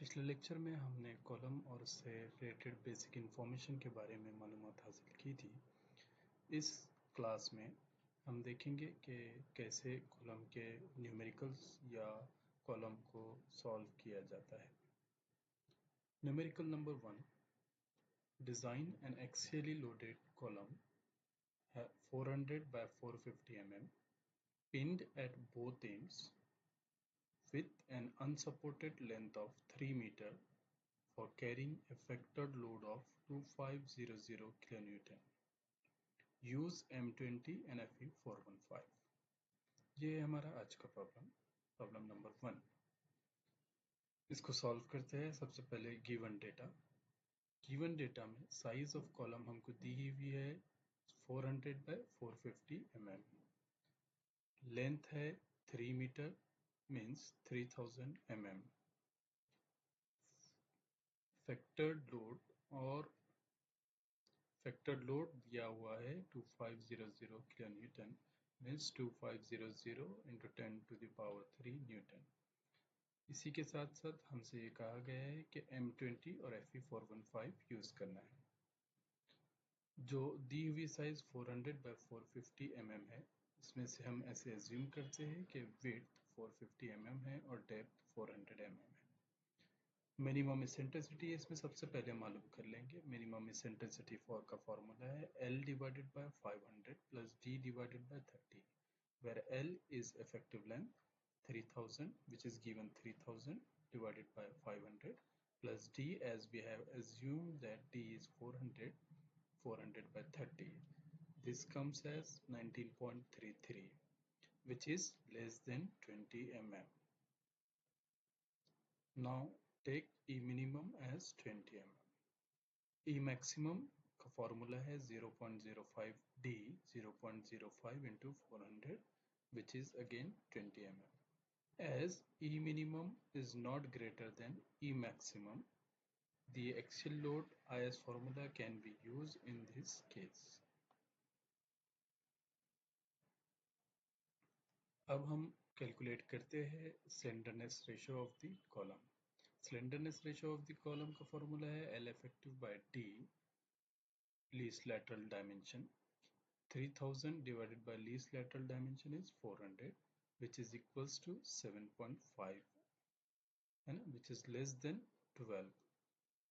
पिछले लेक्चर में हमने कॉलम और उससे रिलेटेड बेसिक इंफॉर्मेशन के बारे में मालूमात हासिल की थी। इस क्लास में हम देखेंगे कि कैसे कॉलम के न्यूमेरिकल्स या कॉलम को सॉल्व किया जाता है। Numerical number 1, design an axially loaded column 400 by 450 mm pinned at both ends with an unsupported length of 3 meter for carrying a factored load of 2500 kN. Use M20 and FE 415. ये है हमारा आज का problem number 1। इसको solve करते हैं। सबसे पहले गिवन डेटा में साइज ऑफ कॉलम हमको दी हुई है 400 by 450 mm, लेंथ है 3 metre means 3000 mm, factored load दिया हुआ है 2500 kilo newton means 2500 into 10 to the power 3 newton. इसी के साथ साथ हमसे ये कहा गया है कि M20 और FE415 यूज करना है। जो दी हुई साइज 400 by 450 mm है, इसमें से हम ऐसे एज्यूम करते हैं कि विड्थ 450 mm है और डेप्थ 400 mm है। मिनिमम इसेंट्रिसिटी इसमें सबसे पहले मालूम कर लेंगे। मिनिमम इसेंट्रिसिटी का फॉर्मूला है L divided by 500 plus D divided by 30, where L is effective length 3000, which is given 3000 divided by 500 plus D, as we have assumed that D is 400 by 30. This comes as 19.33, which is less than 20 mm. Now take E minimum as 20 mm. E maximum का formula है 0.05 D, 0.05 into 400, which is again 20 mm. As E minimum is not greater than E maximum, the axial load IS formula can be used in this case. अब हम calculate करते हैं slenderness ratio of the column. Slenderness ratio of the column का formula है L effective by D, least lateral dimension. 3000 divided by least lateral dimension is 400, which is equals to 7.5, and which is less than 12.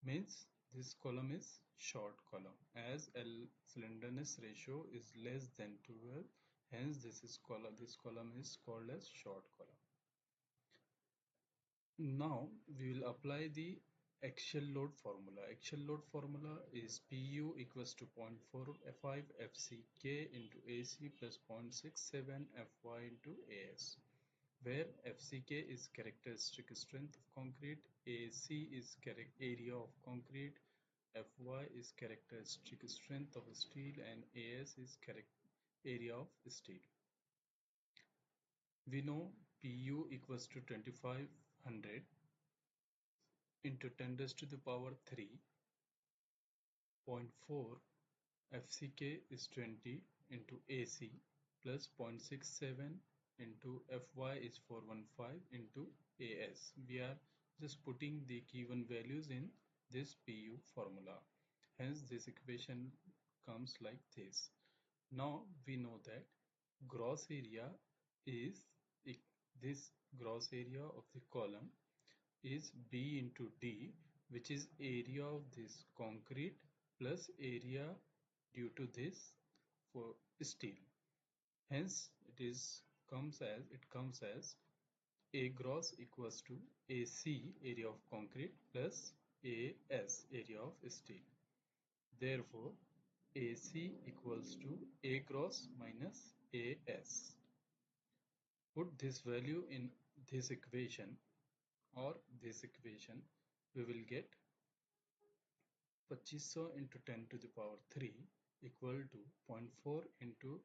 Means this column is short column, as L slenderness ratio is less than 12, hence this column is called as short column. Now we will apply the axial load formula. Axial load formula is PU equals to 0.45 FCK into AC plus 0.67 FY into AS, where FCK is characteristic strength of concrete, AC is area of concrete, Fy is characteristic strength of steel, and AS is area of steel. We know Pu equals to 2500 into 10 raised to the power 3. 0.4 FCK is 20 into AC plus 0.67 into Fy is 415 into AS. We are just putting the given values in this Pu formula. Hence this equation comes like this. Now we know that gross area is this gross area of the column is B into D, which is area of this concrete plus area due to this for steel. Hence it comes as A gross equals to AC area of concrete plus AS area of steel. Therefore AC equals to A gross minus AS. Put this value in this equation, we will get 2500 into 10 to the power 3 equal to 0.4 into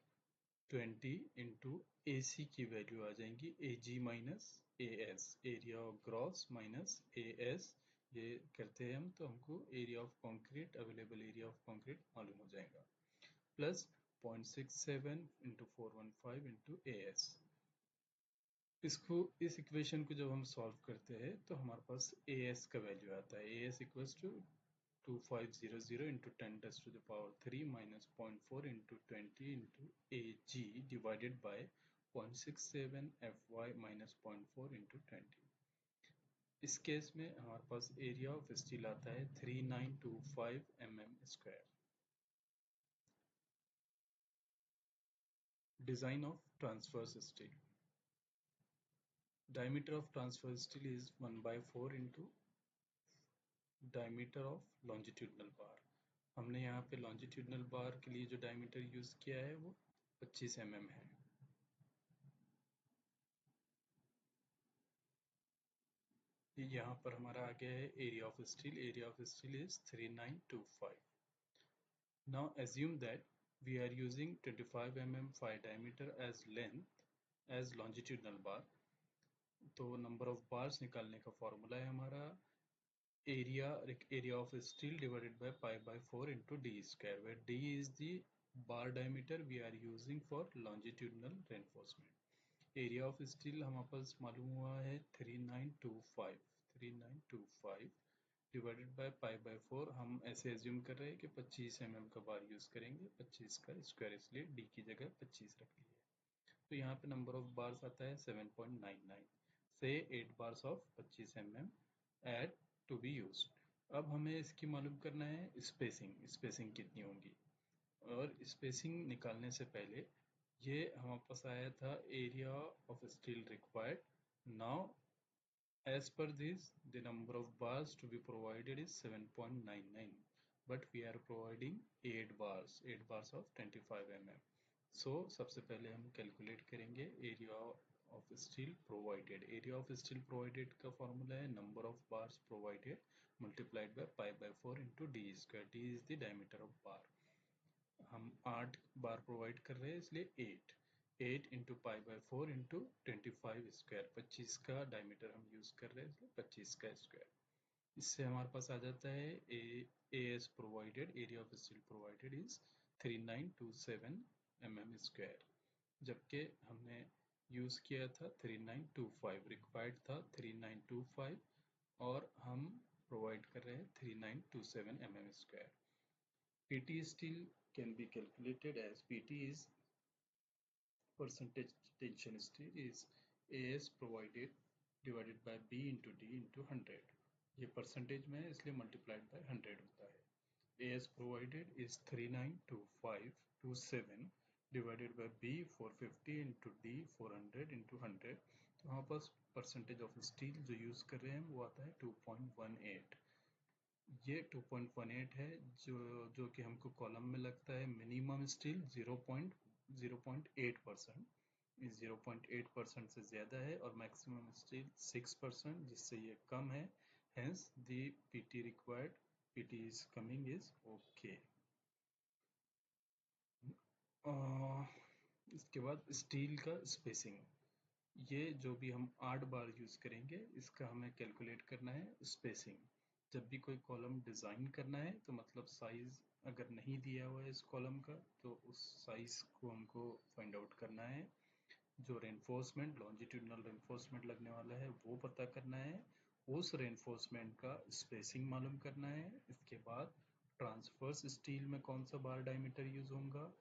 20 into AC की value आ जाएंगी AG minus AS, area of gross minus AS। ये करते हैं हम तो हमको area of concrete, available area of concrete मालूम हो जाएगा, प्लस 0.67 into 415 into AS। इसको इस इक्वेशन को जब हम सॉल्व करते हैं तो हमारे पास ए एस का वैल्यू आता है। A S equals to 2500 into 10⁻³ minus 0.4 into 20 into A G divided by 0.67 F Y minus 0.4 into 20। इस केस में हमारे पास एरिया ऑफ स्टील आता है 3925 mm²। Design of transverse steel. Diameter of transverse steel is 1/4 into diameter of longitudinal bar। हमने यहाँ पे longitudinal bar के लिए जो diameter यूज किया है वो 25 mm है। यहाँ पर हमारा आ गया है area of steel। area of steel is 3925। Now assume that we are using 25 mm 5 diameter as length as longitudinal bar। तो number of bars निकालने का फॉर्मूला है हमारा area of steel divided by pi by 4 into d square, where d is the bar diameter we are using for longitudinal reinforcement। area of steel हमारे पास मालूम हुआ है 3925 divided by pi by 4। हम ऐसे एज्यूम कर रहे हैं कि 25 mm का बार यूज करेंगे, 25 का स्क्वायर, इसलिए d की जगह 25 रख लिया। तो यहाँ पे नंबर ऑफ बार्स आता है 7.99 से 8 bars of 25 mm had to be use. अब हमें इसकी मालूम करना है स्पेसिंग। स्पेसिंग कितनी होगी, और स्पेसिंग निकालने से पहले ये हमारे पास आया था area of steel required. Now as per this the number of bars to be provided is 7.99, but we are providing 8 bars of 25 mm। so सबसे पहले हम कैलकुलेट करेंगे area of steel provided. Area of steel provided का formula है number of bars provided multiplied by pi by 4 into D square. D is the diameter of बार। हम 8 बार provide कर रहे हैं इसलिए 8 into pi by 4 into 25 square. 25 का diameter हम use कर रहे हैं इसलिए 25 का स्क्वायर। इससे हमारे पास आ जाता है A S provided, area of steel provided is 3927 mm square, जबकि हमने यूज किया था 3925, रिक्वायर्ड था 3925 और हम प्रोवाइड कर रहे हैं 3927 mm square. PT steel can be calculated as PT is percentage tension steel is AS provided divided by B into D into 100। ये परसेंटेज में है इसलिए मल्टीप्लाइड बाय 100 होता है। AS provided is 392527 divided by B 450 into D 400 into 100। तो हमारे पास percentage of steel जो use कर रहे हैं वो आता है 2.18। ये 2.18 है जो कि हमको कॉलम में लगता है। मिनिमम स्टील 0.08%, इस 0.8% से ज़्यादा है, और मैक्सिमम स्टील 6% जिससे ये कम है। Hence the PT required, PT is coming is okay. इसके बाद स्टील का स्पेसिंग। ये जो भी हम 8 बार यूज करेंगे इसका हमें कैलकुलेट करना है स्पेसिंग। जब भी कोई कॉलम डिजाइन करना है तो मतलब साइज अगर नहीं दिया हुआ है इस कॉलम का तो उस साइज को हमको फाइंड आउट करना है। जो रेनफोर्समेंट लॉन्जिट्यूडनल रेनफोर्समेंट लगने वाला है वो पता करना है, उस रेनफोर्समेंट का स्पेसिंग मालूम करना है। इसके बाद ट्रांसवर्स स्टील में कौन सा बार डायमीटर यूज होगा,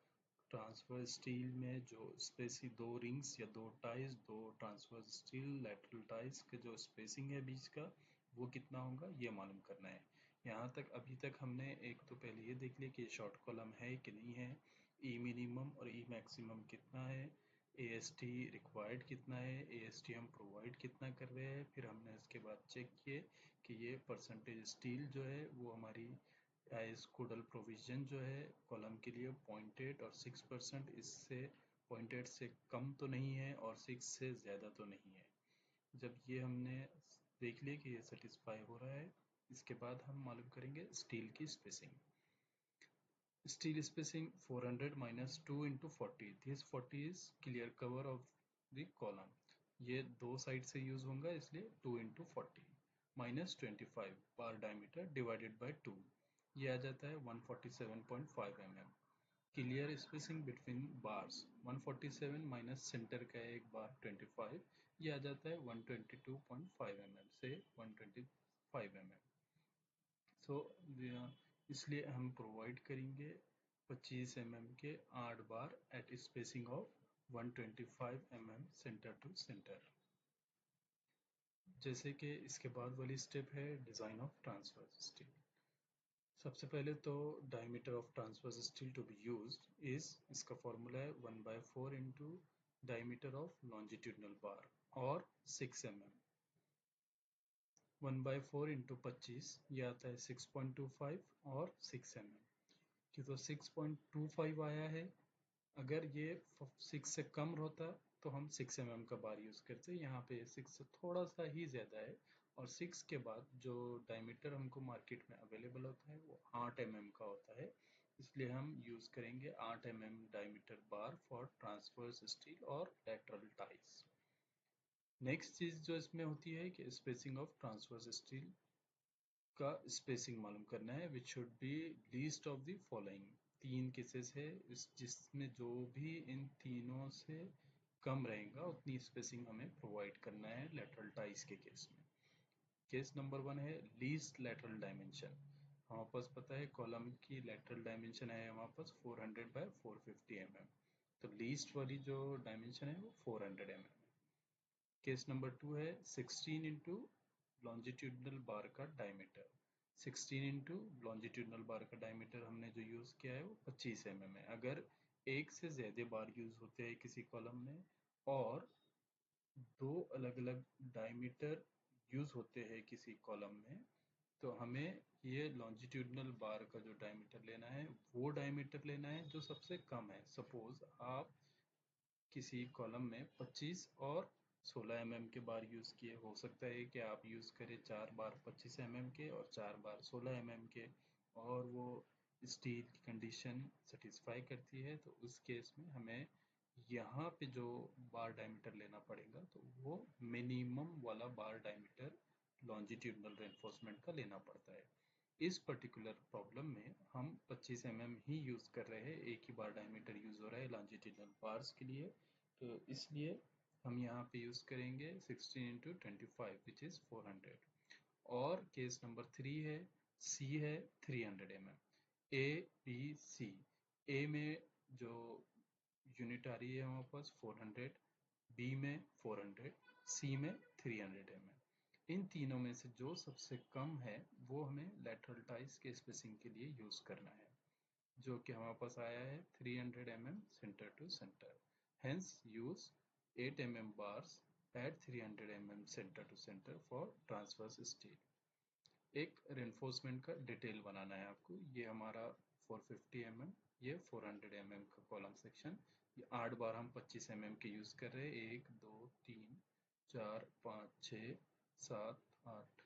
ट्रांसफर स्टील में जो स्पेसिंग दो रिंग्स या दो टाइज, दो ट्रांसफर स्टील लैटरल टाइज के जो स्पेसिंग है बीच का वो कितना होगा ये मालूम करना है। यहाँ तक अभी तक हमने एक तो पहले ये देख लिया कि शॉर्ट कॉलम है कि नहीं है, ई मिनिमम और ई मैक्सिमम कितना है, ए एस टी रिक्वायर्ड कितना है, ए एस टी हम प्रोवाइड कितना कर रहे हैं। फिर हमने इसके बाद चेक किए कि ये परसेंटेज स्टील जो है वो हमारी एज कोडल प्रोविजन जो है कॉलम के लिए 0.8 और 6%, इससे 0.8 से कम तो नहीं है और 6 से ज़्यादा तो नहीं है। जब ये हमने देख लिया कि ये सेटिस्फाई हो रहा है, इसके बाद हम मालूम करेंगे स्टील की spacing. Steel spacing 400 minus 2 into 40, this 40 is clear cover of the column. ये दो साइड से यूज होगा इसलिए 2 into 40 minus 25 bar diameter divided by 2, ये आ जाता है 147.5 mm। Clear spacing between bars 147 minus centre का एक बार 25, ये आ जाता है 122.5 mm से 125 mm। सो इसलिए हम प्रोवाइड करेंगे 25 mm के 8 बार at spacing of 125 mm centre to centre. जैसे कि इसके बाद वाली स्टेप है डिज़ाइन ऑफ ट्रांसवर्स स्टील। सबसे पहले तो diameter of transverse steel to be used is, इसका फॉर्मूला है 1/4 into diameter of longitudinal bar और 6 mm। 1/4 इंटू 25 ये आता है 6.25 और 6 mm की, तो 6.25 आया है। अगर ये 6 से कम होता तो हम 6 mm का बार यूज़ करते, यहाँ पे 6 से थोड़ा सा ही ज़्यादा है। और 6 के बाद जो डायमीटर हमको मार्केट में अवेलेबल होता है वो 8 mm का होता है, इसलिए हम यूज़ करेंगे 8 mm diameter bar for transverse steel और लैटरल टाइज। नेक्स्ट चीज़ जो इसमें होती है कि स्पेसिंग ऑफ ट्रांसवर्स स्टील का स्पेसिंग मालूम करना है, which should be least of the following. 3 cases है जिसमें जो भी इन तीनों से कम रहेगा उतनी स्पेसिंग हमें प्रोवाइड करना है लेटरल टाइज के केस में। केस नंबर 1 है लीस्ट लेटरल डायमेंशन। हमारे पास पता है कॉलम की लेटरल डायमेंशन है हमारे पास 400/450 mm, तो लीस्ट वाली जो डायमेंशन है वो 400 mm। केस नंबर 2 है 16 इंटू लॉन्जिट्यूडनल बार का डायमीटर। 16 इंटू लॉन्जिट्यूडनल बार का डायमीटर हमने जो यूज़ किया है वो 25 mm है। अगर एक से ज़्यादा बार यूज़ होते हैं किसी कॉलम में और दो अलग अलग डायमीटर यूज़ होते हैं किसी कॉलम में, तो हमें ये लॉन्जिट्यूडनल बार का जो डायमीटर लेना है वो डायमीटर लेना है जो सबसे कम है। सपोज आप किसी कॉलम में 25 और 16 mm के बार यूज़ किए, हो सकता है कि आप यूज़ करें 4 बार 25 mm के और 4 बार 16 mm के, और वो स्टील की कंडीशन सेटिस्फाई करती है, तो उस केस में हमें यहाँ पे जो बार डायमीटर लेना पड़ेगा तो वो मिनिमम वाला बार डायमीटर लॉन्जिट्यूडनल रेनफोर्समेंट का लेना पड़ता है। इस पर्टिकुलर प्रॉब्लम में हम 25 mm ही यूज़ कर रहे हैं, एक ही बार डायमीटर यूज़ हो रहा है लॉन्जिट्यूडनल बार्स के लिए, तो इसलिए हम यहाँ पे यूज़ करेंगे 16 इंटू 25 विच इज़ 400। और केस नंबर 3 है, सी है 300 mm। ए बी सी, ए में जो यूनिट आ रही है हमारे पास 400, बी में 400, सी में 300 mm। इन तीनों में से जो सबसे कम है वो हमें लेटरल टाइज के स्पेसिंग के लिए यूज़ करना है, जो कि हमारे पास आया है 300 mm centre to centre. Hence use 8 mm bars at 300 mm centre to centre for transverse steel. एक रेनफोर्समेंट का डिटेल बनाना है आपको। ये हमारा 450 mm, ये 400 mm का कॉलम सेक्शन, ये 8 बार हम 25 mm के यूज़ कर रहे हैं, 1 2 3 4 5 6 7 8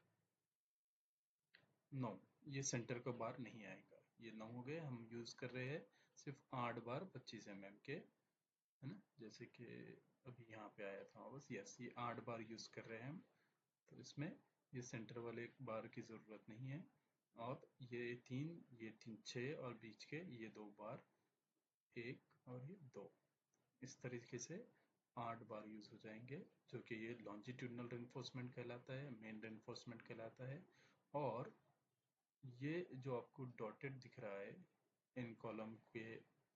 9, ये सेंटर का बार नहीं आएगा, ये 9 हो गए। हम यूज़ कर रहे हैं सिर्फ 8 बार 25 mm के, है ना, जैसे कि अभी यहाँ पे आया था बस, यस ये 8 बार यूज़ कर रहे हैं हम, तो इसमें ये सेंटर वाले बार की ज़रूरत नहीं है। और ये तीन 6 और बीच के ये 2 बार, 1 और ये 2, इस तरीके से 8 बार यूज़ हो जाएंगे, जो कि ये लॉन्जिट्यूडनल रेनफोर्समेंट कहलाता है, मेन रेनफोर्समेंट कहलाता है। और ये जो आपको डॉटेड दिख रहा है इन कॉलम के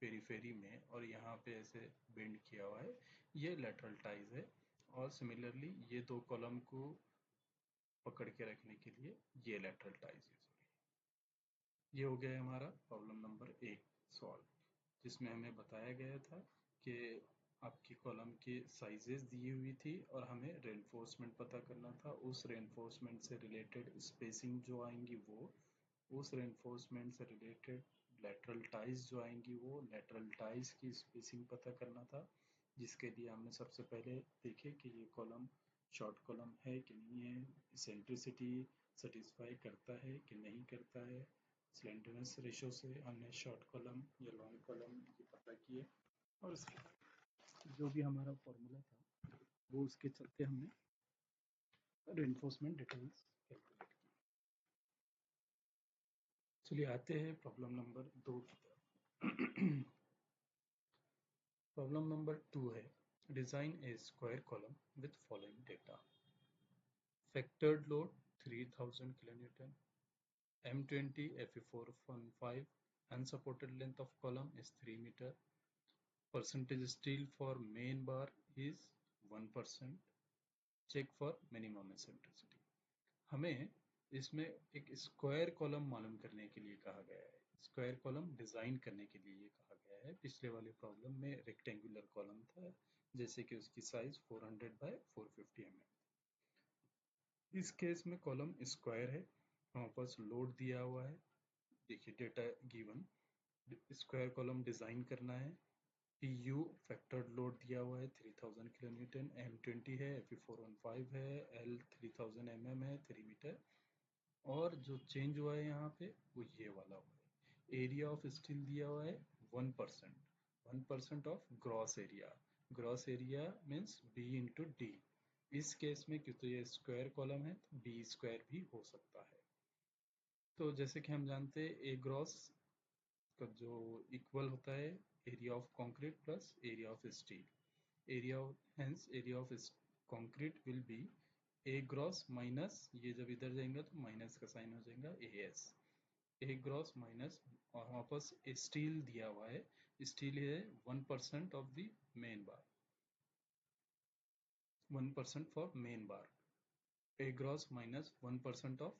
पेरीफेरी में और यहाँ पे ऐसे बेंड किया हुआ है, ये लेटरल टाइज है। और सिमिलरली ये दो कॉलम को पकड़ के रखने के लिए ये लेटरल टाइज यूज हो रही है। ये हो गया हमारा प्रॉब्लम नंबर 1 सॉल्व, जिसमें हमें बताया गया था कि आपकी कॉलम की साइजेस दी हुई थी और हमें रेनफोर्समेंट पता करना था, उस रेनफोर्समेंट से रिलेटेड स्पेसिंग जो आएंगी वो, उस रेनफोर्समेंट से रिलेटेड लेटरल टाइज जो आएंगी वो, लेटरल टाइज की स्पेसिंग पता करना था, जिसके लिए हमने सबसे पहले देखे कि ये कॉलम शॉर्ट कॉलम है कि नहीं है, इसेंट्रिसिटी सेटिस्फाई करता है कि नहीं करता है। स्लेंडरनेस रेशो से हमने शॉर्ट कॉलम या लॉन्ग कॉलम ये पता किए, और जो भी हमारा फॉर्मूला था वो उसके चलते हमने रेनफोर्समेंट डिटेल्स कैलकुलेट की। चलिए आते हैं प्रॉब्लम नंबर 2 की तरफ। प्रॉब्लम नंबर 2 है, design A square column with following data. Factored load 3000 kN, M20 Fe415, unsupported length of column is 3 meter, percentage steel for main bar is 1%, check for minimum eccentricity। हमें इसमें एक square column मालूम करने के लिए कहा गया है, स्क्वायर कॉलम डिजाइन करने के लिए ये कहा गया है। पिछले वाले प्रॉब्लम में रेक्टेंगुलर कॉलम था, जैसे कि उसकी साइज 400 बाय 450 mm। इस केस में कॉलम स्क्वायर है, हमारे पास लोड दिया हुआ है, देखिए data given, square column design करना है। PU फैक्टर्ड लोड दिया हुआ है 3000 kN, M20 है, Fe415 है, L 3000 mm है, 3 मीटर, और जो चेंज हुआ है यहाँ पे वो ये वाला हुआ है। एरिया ऑफ स्टील दिया हुआ है 1%, 1% of gross area. Gross area means B into D. इस केस में क्योंकि ये स्क्वायर कॉलम है तो B स्क्वायर भी हो सकता है। तो जैसे कि हम जानते हैं ए ग्रॉस का जो इक्वल होता है area of concrete plus area of steel. Area hence area of concrete will be A gross minus, ये जब इधर जाएंगे तो माइनस का साइन हो जाएगा AS, ए ग्रॉस माइनस, और वापस स्टील दिया हुआ है, स्टील है 1% of the main bar, 1% for main bar, A gross minus 1% of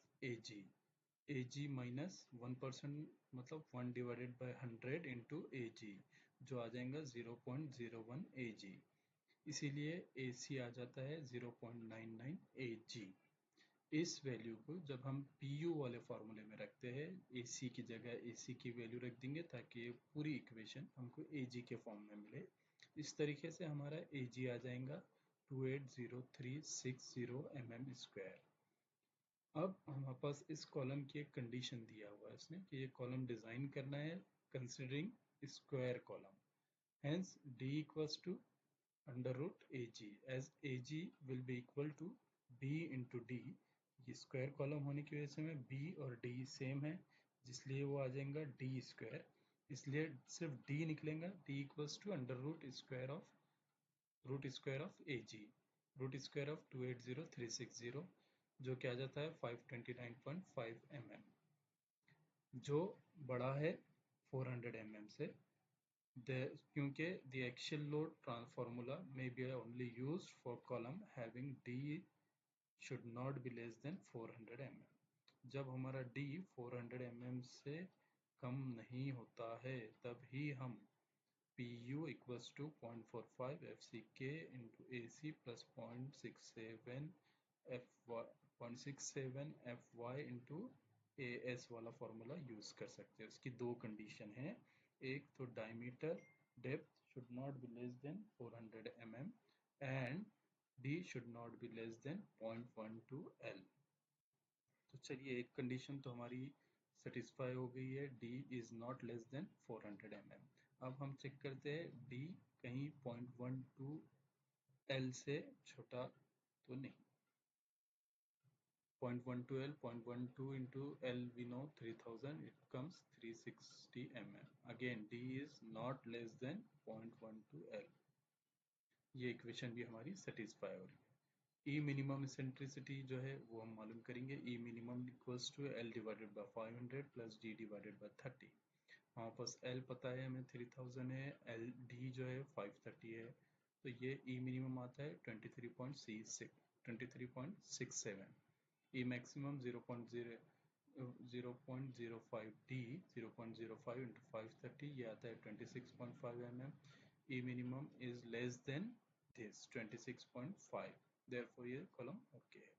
AG minus 1%, मतलब 1 डिवाइडेड बाय 100 इंटू AG, जो आ जाएगा 0.01 AG। इसीलिए AC आ जाता है 0.99 AG। इस वैल्यू को जब हम PU वाले फॉर्मूले में रखते हैं, AC की जगह AC की वैल्यू रख देंगे ताकि ये पूरी इक्वेशन हमको AG के फॉर्म में मिले। इस तरीके से हमारा AG आ जाएगा 280360 mm स्क्वायर। अब हमारे पास इस कॉलम की एक कंडीशन दिया हुआ है इसमें कि ये कॉलम डिजाइन करना है considering square column, hence D equals to under root AG, as AG will be equal to B into D। ये स्क्वायर कॉलम होने की वजह से में B और D सेम है, जिसलिए वो आ जाएगा D स्क्वायर, इसलिए सिर्फ D निकलेगा। D equals to under root square of AG, root square of 280360, जो क्या आ जाता है 529.5 mm, जो बड़ा है 400 mm से। क्योंकि the axial load formula may be only used for column having D should not be less than 400 mm। जब हमारा D 400 mm से कम नहीं होता है तब ही हम PU equals to 0.45 FCK into AC plus 0.67 FY 0.67 FY into AS वाला formula use कर सकते हैं। उसकी दो कंडीशन है, एक तो diameter depth should not be less then 400 mm and D should not be less then 0.12 L। तो चलिए एक कंडीशन तो हमारी सेटिस्फाई हो गई है, D is not less than 400 mm। अब हम चेक करते हैं D कहीं 0.12 L से छोटा तो नहीं। 0.12 L, 0.12 into L we know 3000, it comes 360 mm। Again D is not less than 0.12 L। ये इक्वेशन भी हमारी सेटिस्फाई हो रही है। ई मिनिमम इसेंट्रिसिटी जो है वो हम मालूम करेंगे। E minimum equals to L divided by 500 plus D divided by 30। हमारे पास L पता है हमें 3000 है, L D जो है 530 है, तो ये ई मिनिमम आता है 23.67। ई मैक्सिमम 0.05 D, 0.05 इंटू 530, ये आता है 26.5 mm। E minimum is less than this 26.5, therefore ये कॉलम ओके है।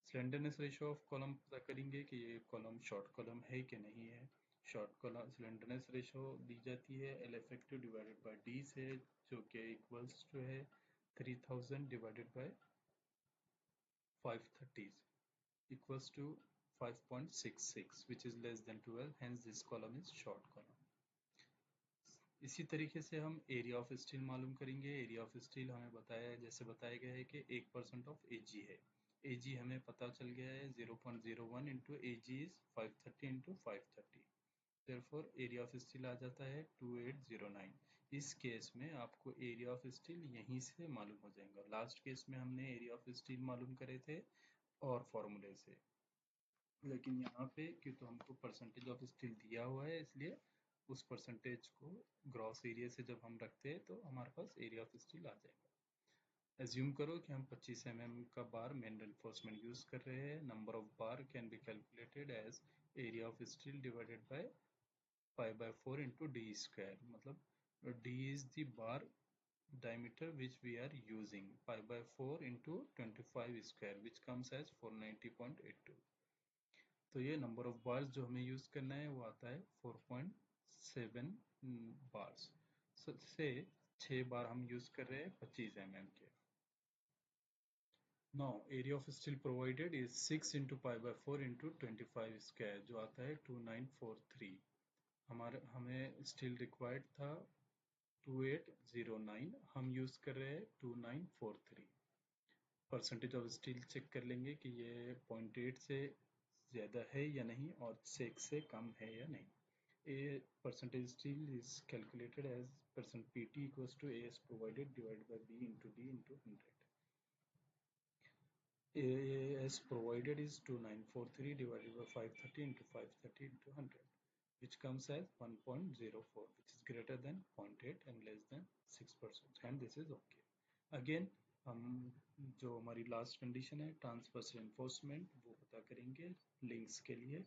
स्लेंडरनेस रेशियो ऑफ कॉलम पता करेंगे कि ये कॉलम शॉर्ट कॉलम है कि नहीं है। शॉर्ट कॉलम स्लेंडरनेस रेशियो दी जाती है L effective divided by D से, जो कि इक्वल्स टू है 3000 divided by 530 equals to 5.66 which is less than 12, hence this column is short column। इसी तरीके से हम एरिया ऑफ स्टील मालूम करेंगे। एरिया ऑफ स्टील हमें बताया है, जैसे बताया गया है कि 1% ऑफ AG है। AG हमें पता चल गया है 0.01 into AG is 530 into 530, therefore area of steel आ जाता है 2809। इस केस में आपको एरिया ऑफ स्टील यहीं से मालूम हो जाएगा। लास्ट केस में हमने एरिया ऑफ स्टील मालूम करे थे और फॉर्मूले से, लेकिन यहाँ पे क्योंकि तो हमको परसेंटेज ऑफ स्टील दिया हुआ है, इसलिए उस परसेंटेज को ग्रॉस एरिया से जब हम रखते हैं तो हमारे पास एरिया ऑफ स्टील आ जाएगा। एज्यूम करो कि हम 25 mm का बार मेन रेनफोर्समेंट यूज कर रहे हैं। Number of bar can be calculated as area of steel divided by pi/4 into d square, मतलब d is the bar diameter which we are using, pi/4 into 25 square which comes as 490.82। तो ये number of bars जो हमें use करना है वो आता है 4.7 बार्स से 6 बार हम यूज कर रहे हैं 25 mm के। Now area of steel provided is 6 into pi/4 into 25 square जो आता है 2943। हमें स्टील रिक्वायर्ड था 2809, हम यूज कर रहे हैं 2943। परसेंटेज ऑफ स्टील चेक कर लेंगे कि ये 0.8 से ज़्यादा है या नहीं और 6 से कम है या नहीं। A percentage steel is calculated as percent PT equals to AS provided divided by B into D into 100। AS provided is 2943 divided by 530 into 530 into 100, which comes as 1.04, which is greater than 0.8 and less than 6%, and this is okay. Again, हम जो हमारी last condition है transverse reinforcement वो पता करेंगे links के लिए,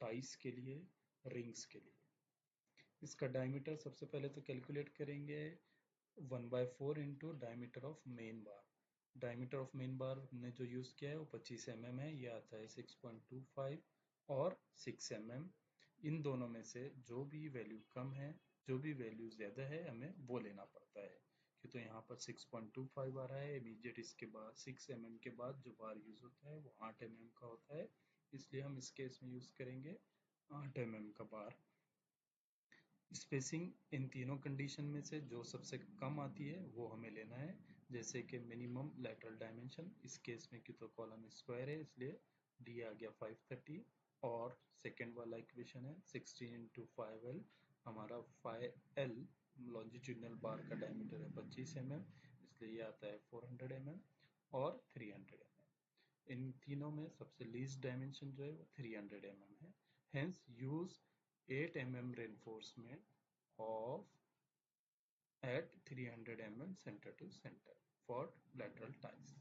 टाइस के लिए, रिंग्स के लिए। इसका डायमीटर सबसे पहले तो कैलकुलेट करेंगे 1/4 into diameter of main bar. Diameter of main बार हमने जो यूज़ किया है वो 25 mm है, ये आता है 6.25 और 6 mm। इन दोनों में से जो भी वैल्यू कम है, जो भी वैल्यू ज़्यादा है, हमें वो लेना पड़ता है। क्यों तो यहाँ पर 6.25 आ रहा है, इमीडिएट इसके बाद 6 mm के बाद जो बार यूज़ होता है वो 8 mm का होता है, इसलिए हम इस केस में यूज़ करेंगे 8 mm का बार। स्पेसिंग इन तीनों कंडीशन में से जो सबसे कम आती है वो हमें लेना है, जैसे कि मिनिमम लेटरल डायमेंशन। इस केस में क्यों तो कॉलम स्क्वायर है इसलिए डी आ गया 530, और सेकेंड वाला इक्वेशन है 16 इंटू 5L। हमारा 5L लॉन्जिट्यूडनल बार का डायमीटर है 25 mm, इसलिए ये आता है 400 mm और 300 mm। इन तीनों में सबसे लीस्ट डायमेंशन जो है वो 300 mm है। Hence use 8 mm reinforcement of at 300 mm center to center for lateral ties।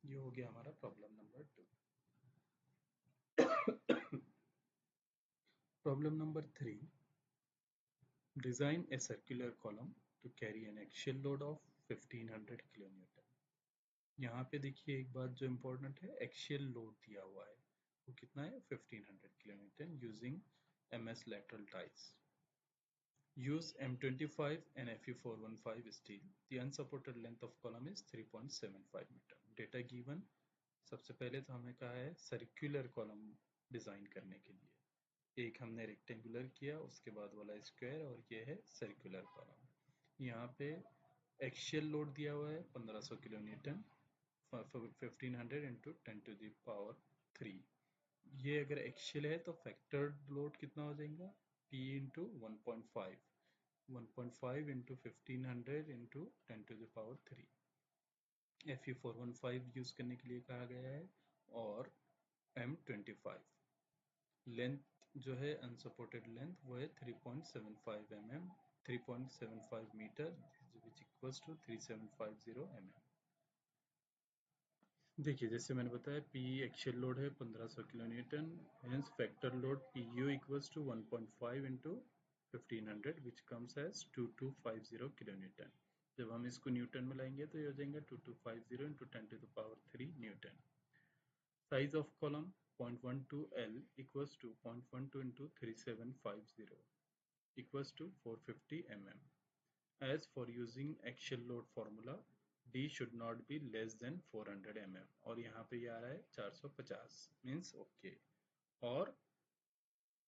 ये हो गया हमारा problem number 2। Problem number 3, design a circular column to carry N axial load of 1500 kN। यहाँ पे देखिए एक बात जो इम्पोर्टेंट है, एक्सियल लोड दिया हुआ है वो कितना है 1500 kN using MS lateral ties। Use M25 and Fe415 steel. The unsupported length of column is 3.75 meter. Data given। सबसे पहले तो हमें कहा है सर्कुलर कॉलम डिजाइन करने के लिए। एक हमने रेक्टेंगुलर किया, उसके बाद वाला स्क्वायर, और ये है सर्कुलर कॉलम। यहाँ पे एक्सियल लोड दिया हुआ है 1500 किलो न्यूटन, 1500 इंटू 10⁻³ ये अगर एक्सियल है तो फैक्टर्ड लोड कितना हो जाएगा P into 1.5, 1.5 into 1500 into 10⁻³ Fe415 use करने के लिए कहा गया है, और M25 लेंथ जो है अनसपोर्टेड लेंथ वो है 3.75 mm, 3.75 metre, which equals to 3750 mm। देखिए जैसे मैंने बताया P एक्सियल लोड है 1500 kilo newton, hence factor load PU equals to 1.5 into 1500 which comes as 2250 kilo newton. जब हम इसको न्यूटन में लाएंगे तो ये हो जाएगा 2250 into 10⁻³ newton. Size of column 0.12 L equals to 0.12 into 3750 equals to 450 mm. As for using axial load formula, D should not be less than 400 mm, और यहाँ पे ये आ रहा है 450 means okay, और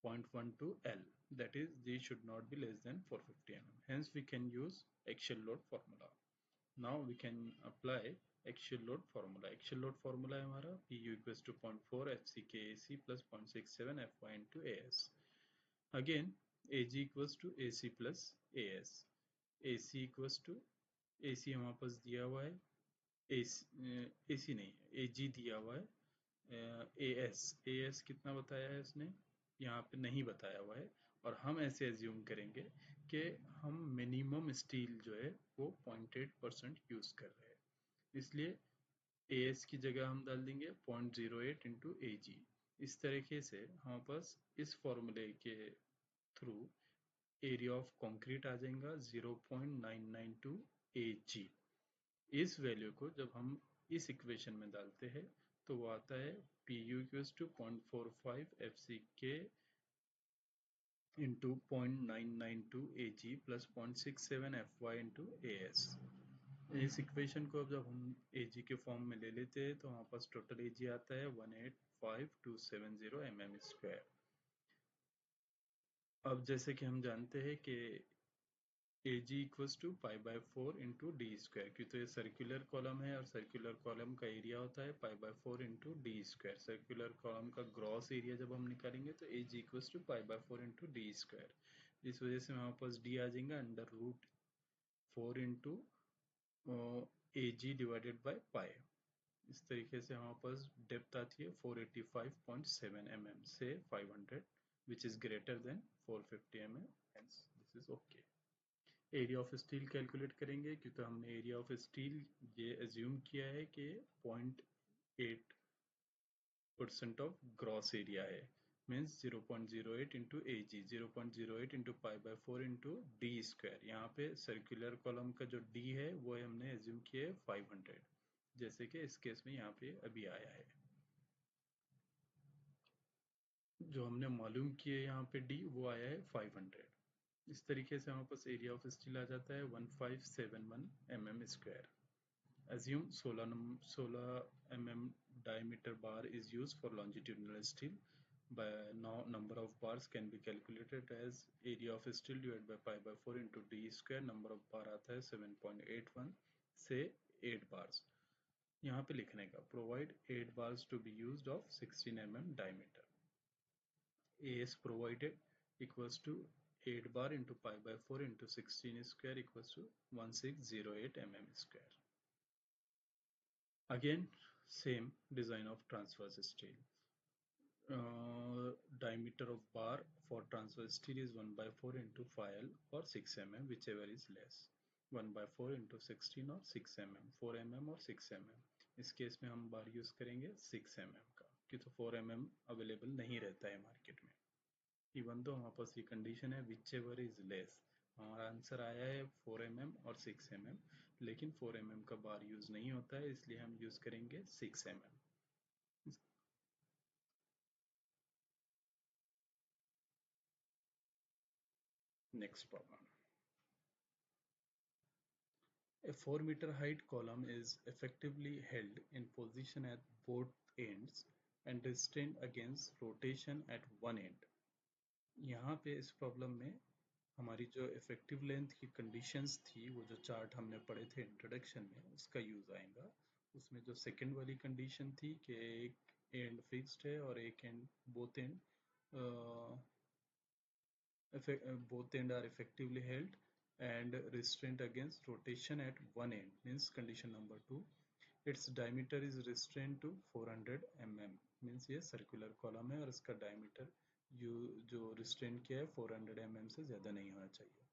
0.12 L, that is D should not be less than 450 mm. Hence we can use axial load formula. Now we can apply axial load formula. Axial load formula है हमारा PU equals to 0.4 FCKAC plus 0.67 FY into AS. Again AG equals to AC plus AS. AC equals to, AC हमारे पास दिया हुआ है, AC नहीं, AG दिया हुआ है, AS कितना बताया है इसने, यहाँ पे नहीं बताया हुआ है। और हम ऐसे एज्यूम करेंगे कि हम मिनिमम स्टील जो है वो 0.8% यूज़ कर रहे हैं, इसलिए AS की जगह हम डाल देंगे 0.08 इंटू AG। इस तरीके से हमारे पास इस फॉर्मूले के थ्रू एरिया ऑफ कंक्रीट आ जाएगा 0.992 AG। इस वैल्यू को जब हम इस इक्वेशन में डालते हैं तो वो आता है PU equals to 0.45 FCK into 0.992 AG plus 0.67 FY into AS। इस इक्वेशन को अब जब हम AG के फॉर्म में ले लेते हैं तो हमारे पास टोटल AG आता है 185,270 mm²। अब जैसे कि हम जानते हैं कि AG equals to pi by 4 into D square, क्योंकि तो ये सर्कुलर कॉलम है और सर्कुलर कॉलम का एरिया होता है pi by 4 into D square. Circular column का ग्रॉस एरिया जब हम निकालेंगे तो AG equals to pi by 4 into D square. इस वजह से हमारे पास डी आ जाएगा under root 4 into AG divided by pi. इस तरीके से हमारे पास डेप्थ आती है 485.7 mm से 500 which is greater than 450 mm, hence this is okay। Area of steel calculate करेंगे क्योंकि हमने एरिया ऑफ स्टील ये एज्यूम किया है कि 0.8% ऑफ ग्रॉस एरिया है, means 0.08 into AG, 0.08 into pi by 4 into D square. यहाँ पे सर्कुलर कॉलम का जो डी है वो हमने एज्यूम किया है 500, जैसे कि इस केस में यहाँ पे अभी आया है। जो हमने मालूम किए यहाँ पे डी वो आया है 500। इस तरीके से हमारे पास एरिया ऑफ स्टील आ जाता है 1571 mm²। Assume 16 mm diameter bar is used for longitudinal steel. By now, number of bars can be calculated as area of steel divided by pi by 4 into d square। number of bar आता है 7.81 से 8 bars। यहाँ पे लिखने का provide 8 bars to be used of 16 mm diameter। AS provided equals to 8 bar into pi by 4 into 16 square equals to 1608 mm²। Again, same design of transverse steel. Diameter of bar for transverse steel is 1 by 4 into 5L or 6 mm, whichever is less। 1 by 4 into 16 और 6 mm, 4 mm और 6 mm। इस case में हम बार use करेंगे 6 mm का, क्योंकि 4 mm available नहीं रहता है मार्केट में। इवन तो हमारे पास ये कंडीशन है whichever is less। हमारा आंसर आया है 4 mm और 6 mm, लेकिन 4 mm का बार यूज नहीं होता है, इसलिए हम यूज करेंगे 6 mm। Next problem. A 4-meter height column is effectively held in position at both ends and restrained against rotation at one end। यहाँ पे इस प्रॉब्लम में हमारी जो इफेक्टिव लेंथ की कंडीशंस थी, वो जो चार्ट हमने पढ़े थे इंट्रोडक्शन में, उसका यूज आएगा। उसमें जो सेकंड वाली कंडीशन थी कि एक एंड फिक्स्ड है और एक and both end are effectively held and restrained against rotation at one end, means condition number 2। its diameter is restrained to 400 mm, means ये circular column है और इसका diameter जो restrain किया है 400 mm से ज़्यादा नहीं होना चाहिए।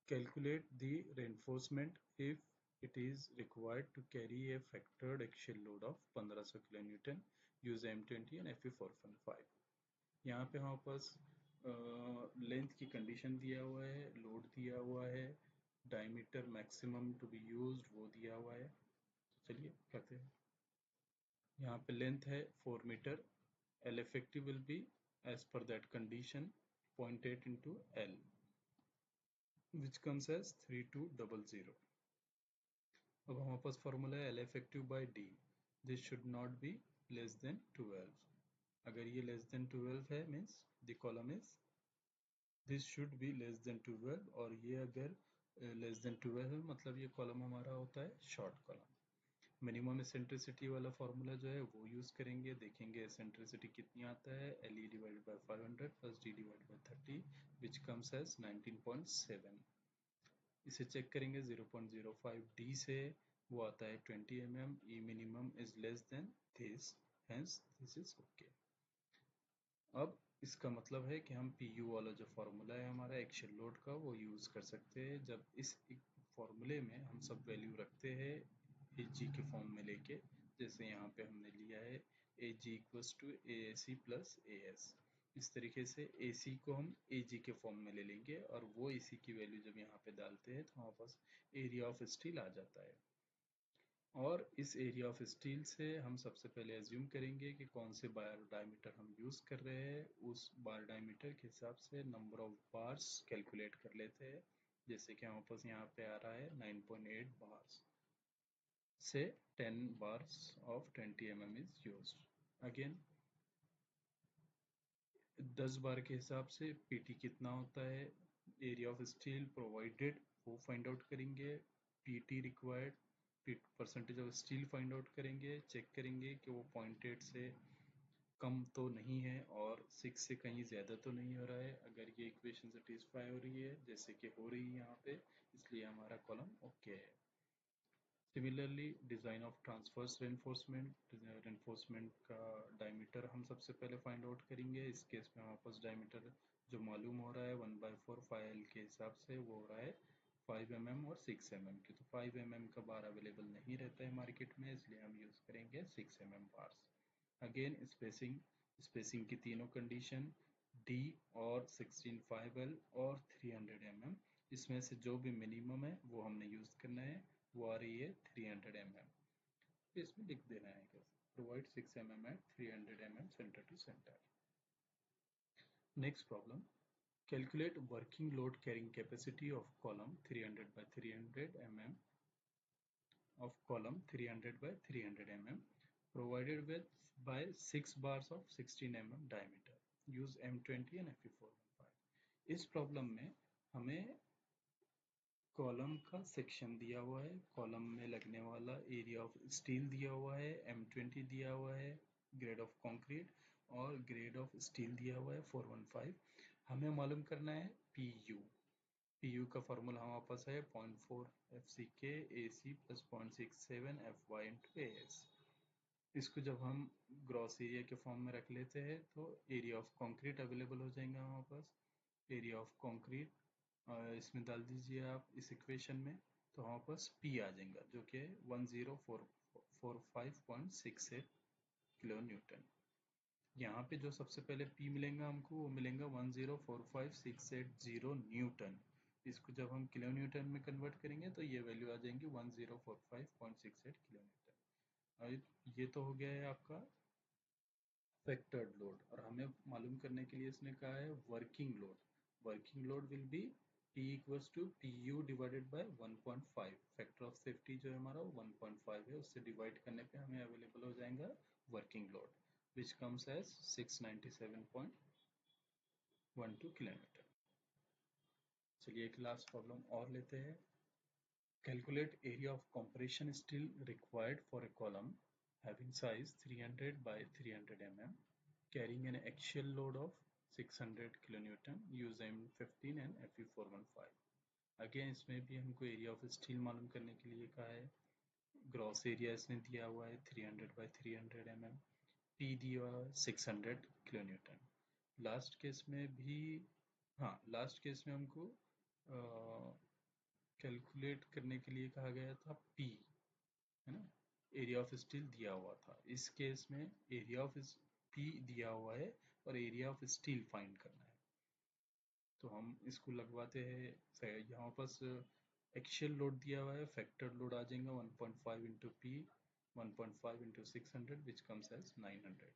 Calculate the reinforcement if it is required to carry a factored axial load of 1500 kN, use M20 and Fe 4.5। यहाँ पे हमारे पास लेंथ की कंडीशन दिया हुआ है, लोड दिया हुआ है, diameter maximum to be used वो दिया हुआ है। तो चलिए करते हैं। यहाँ पे लेंथ है 4 metre, L effective will be as per that condition 0.8 into L which comes as 3200। अब हमारे पास फॉर्मूला है L effective by D, this should not be less than 12। अगर ये लेस देन 12 है means the column is this should be less than 12, और ये अगर लेस देन 12 है मतलब ये कॉलम हमारा होता है शॉर्ट कॉलम। मिनिमम एसेंट्रिसिटी वाला फॉर्मूला जो है वो यूज करेंगे, देखेंगे एसेंट्रिसिटी कितनी आता है, L E divided by 500 plus D divided by 30 which comes as 19.7। इसे चेक करेंगे 0.05 डी से, वो आता है 20 mm, E minimum is less than this, hence this is okay. अब इसका मतलब है कि हम पी यू वाला जो फार्मूला है हमारा एक्शन लोड का, वो यूज़ कर सकते हैं। जब इस फार्मूले में हम सब वैल्यू रखते हैं ए जी के फॉर्म में लेके, जैसे यहाँ पे हमने लिया है A G equals to A C plus A S, इस तरीके से ए सी को हम ए जी के फॉर्म में ले लेंगे, और वो ए सी की वैल्यू जब यहाँ पे डालते हैं तो हमारे पास एरिया ऑफ स्टील आ जाता है। और इस एरिया ऑफ स्टील से हम सबसे पहले एज्यूम करेंगे कि कौन से बार डायमीटर हम यूज़ कर रहे हैं, उस बार डायमीटर के हिसाब से नंबर ऑफ बार्स कैलकुलेट कर लेते हैं। जैसे कि हमारे पास यहाँ पे आ रहा है 9.8 बार्स से 10 bars of 20 mm is used. Again 10 बार के हिसाब से पीटी कितना होता है, एरिया ऑफ स्टील प्रोवाइडेड वो फाइंड आउट करेंगे, PT required percentage of steel find out करेंगे, चेक करेंगे कि वो 0.8 से कम तो नहीं है और 6 से कहीं ज़्यादा तो नहीं हो रहा है। अगर ये इक्वेशन सेटिस्फाई हो रही है, जैसे कि हो रही है यहाँ पे, इसलिए हमारा कॉलम ओके है। Similarly design of transverse reinforcement का डायमीटर हम सबसे पहले फाइंड आउट करेंगे। इस केस में हमारे पास डायमीटर जो मालूम हो रहा है 1/4 फाइल के हिसाब से, वो हो रहा है 5 mm और 6 mm की। तो 5 mm का बार अवेलेबल नहीं रहता है मार्केट में, इसलिए हम यूज़ करेंगे 6 mm बार्स। अगेन स्पेसिंग की तीनों कंडीशन डी और 16/5L और 300 mm, इसमें से जो भी मिनिमम है वो हमने यूज़ करना है, वो आ रही है 300 mm। इसमें लिख देना है कैसे, provide 6 mm at 300 mm centre to centre. Next problem, calculate working load carrying capacity of column 300 by 300 mm of column 300 by 300 mm provided with by 6 bars of 16 mm diameter. Use M20 and Fe415। इस problem में हमें column का section दिया हुआ है, column में लगने वाला एरिया ऑफ स्टील दिया हुआ है, M20 दिया हुआ है, ग्रेड ऑफ कंक्रीट, और ग्रेड ऑफ स्टील दिया हुआ है 415। हमें मालूम करना है पी यू। पी यू का फॉर्मूला हमारे पास है 0.4 F C K A C plus 0.67 F Y into A S. इसको जब हम ग्रॉस एरिया के फॉर्म में रख लेते हैं तो एरिया ऑफ कंक्रीट अवेलेबल हो जाएगा हमारे पास। एरिया ऑफ कंक्रीट इसमें डाल दीजिए आप इस इक्वेशन में, तो हमारे पास पी आ जाएगा जो कि 10445.68 किलो न्यूटन। यहाँ पे जो सबसे पहले P मिलेगा हमको, वो मिलेगा 1045680 न्यूटन। इसको जब हम किलो न्यूटन में कन्वर्ट करेंगे तो ये वैल्यू आ जाएंगी 1045.68 किलो न्यूटन। ये तो हो गया है आपका फैक्टर्ड लोड, और हमें मालूम करने के लिए इसने कहा है working load. Working load will be P equals to P U divided by 1.5। Factor of safety जो है हमारा 1.5 है, उससे डिवाइड करने पे हमें अवेलेबल हो जाएगा working load, which comes as 697.12 kilometre. चलिए एक लास्ट प्रॉब्लम और लेते हैं। Calculate area of compression steel required for a column having size 300 by 300 mm carrying an axial load of 600 kilonewton, use M15 and Fe415। Again इसमें भी हमको area of steel मालूम करने के लिए कहा है। ग्रॉस एरिया इसने दिया हुआ है 300 by 300 mm, पी दिया हुआ है 600 किलो न्यूटन। लास्ट केस में भी, हाँ लास्ट केस में हमको कैलकुलेट करने के लिए कहा गया था पी, है ना, एरिया ऑफ स्टील दिया हुआ था। इस केस में एरिया ऑफ पी दिया हुआ है और एरिया ऑफ स्टील फाइंड करना है। तो हम इसको लगवाते हैं, यहाँ पास एक्शियल लोड दिया हुआ है, फैक्टर लोड आ जाएगा 1.5 into P, 1.5 into 600 which comes as 900।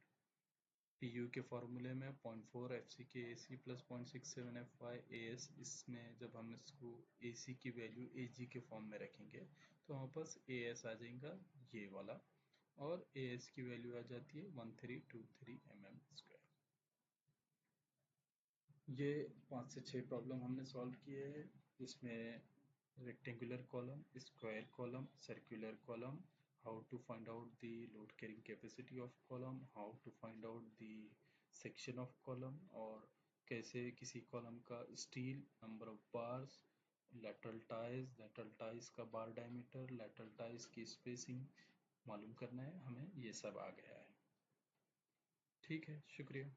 P U के फॉर्मूले में 0.4 F C K A C plus 0.67 F Y A S, इसमें जब हम इसको ए सी की वैल्यू ए जी के फॉर्म में रखेंगे तो हमारे पास ए एस आ जाएगा ये वाला, और ए एस की वैल्यू आ जाती है 1323 mm स्क्वायर। ये 5 से 6 प्रॉब्लम हमने सॉल्व किए हैं, जिसमें rectangular column, square column, circular column, how to find out the load carrying capacity of column, how to find out the section of column, और कैसे किसी कॉलम का steel, number of bars, lateral ties का बार diameter, lateral ties की spacing मालूम करना है हमें, ये सब आ गया है। ठीक है, शुक्रिया।